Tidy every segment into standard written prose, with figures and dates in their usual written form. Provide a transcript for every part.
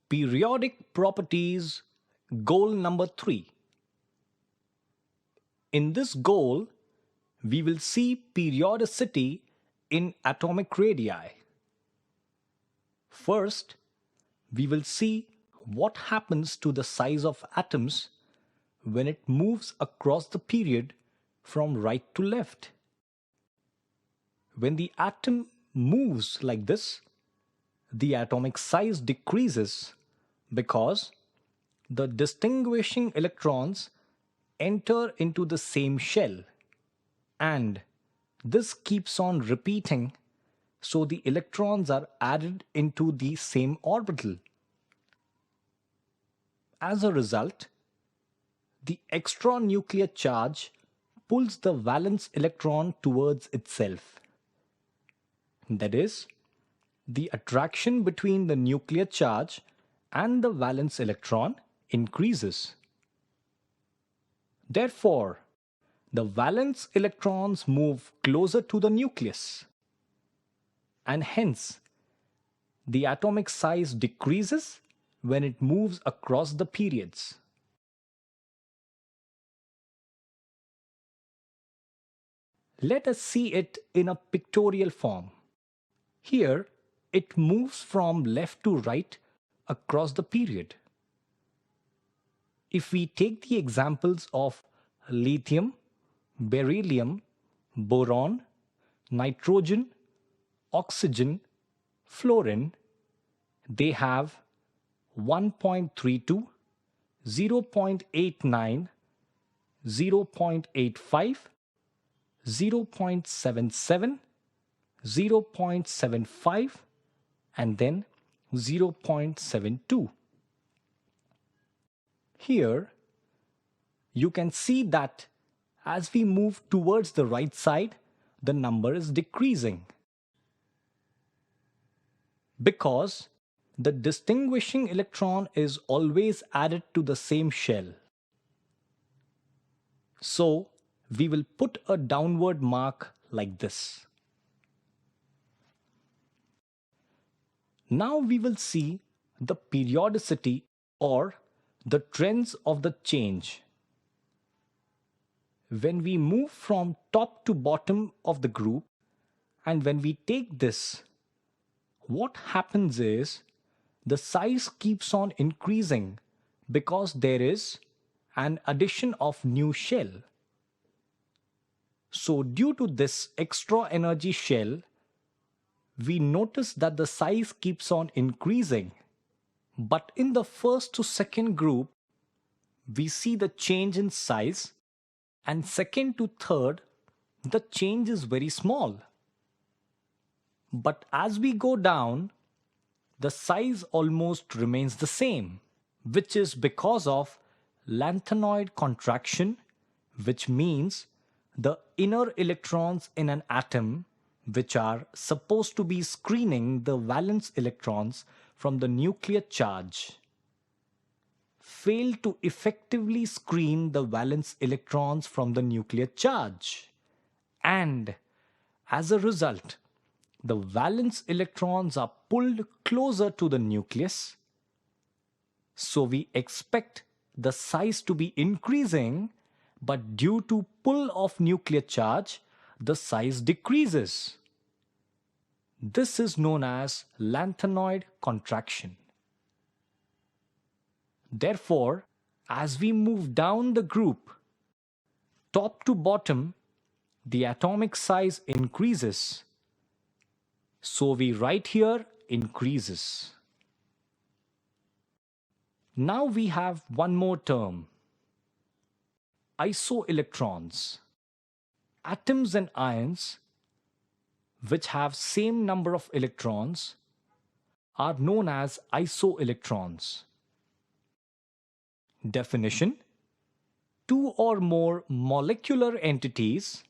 Periodic properties, goal number 3. In this goal, we will see periodicity in atomic radii. First, we will see what happens to the size of atoms when it moves across the period from right to left. When the atom moves like this, the atomic size decreases because the distinguishing electrons enter into the same shell, and this keeps on repeating, so the electrons are added into the same orbital. As a result, the extra nuclear charge pulls the valence electron towards itself. That is, the attraction between the nuclear charge and the valence electron increases. Therefore, the valence electrons move closer to the nucleus, and hence the atomic size decreases when it moves across the periods. Let us see it in a pictorial form. Here, it moves from left to right across the period. If we take the examples of lithium, beryllium, boron, nitrogen, oxygen, fluorine, they have 1.32, 0.89, 0.85, 0.77, 0.75, and then 0.72. Here, you can see that as we move towards the right side, the number is decreasing, because the distinguishing electron is always added to the same shell. So, we will put a downward mark like this. Now we will see the periodicity or the trends of the change. When we move from top to bottom of the group, and when we take this, what happens is the size keeps on increasing because there is an addition of new shell. So due to this extra energy shell, we notice that the size keeps on increasing. But in the first to second group, we see the change in size, and second to third, the change is very small. But as we go down, the size almost remains the same, which is because of lanthanoid contraction, which means the inner electrons in an atom, which are supposed to be screening the valence electrons from the nuclear charge, fail to effectively screen the valence electrons from the nuclear charge. And as a result, the valence electrons are pulled closer to the nucleus. So we expect the size to be increasing, but due to pull of nuclear charge, the size decreases. This is known as lanthanoid contraction. Therefore, as we move down the group, top to bottom, the atomic size increases. So we write here increases. Now we have one more term, isoelectrons. Atoms and ions which have same number of electrons are known as isoelectrons. Definition: two or more molecular entities,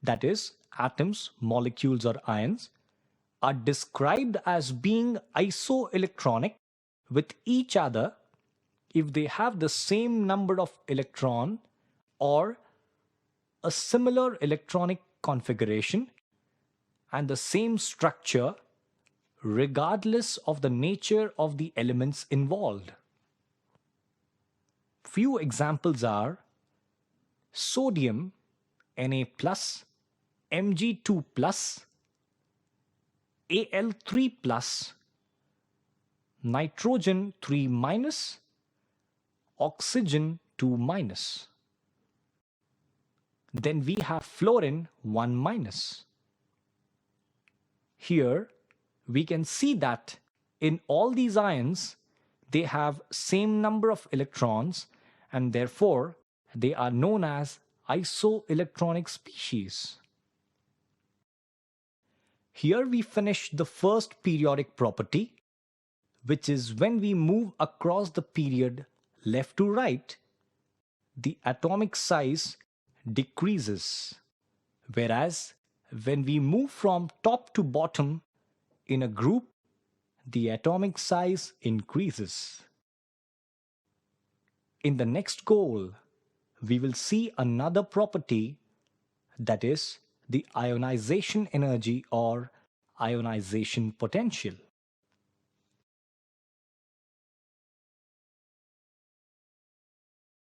that is, atoms, molecules, or ions, are described as being isoelectronic with each other if they have the same number of electron or a similar electronic configuration and the same structure regardless of the nature of the elements involved. Few examples are sodium Na+, Mg2+, Al3+, nitrogen 3-, oxygen 2-. Then we have fluorine 1-. Here we can see that in all these ions they have same number of electrons and therefore they are known as isoelectronic species. Here we finish the first periodic property, which is when we move across the period left to right, the atomic size decreases, whereas when we move from top to bottom in a group, the atomic size increases. In the next goal, we will see another property, that is the ionization energy or ionization potential.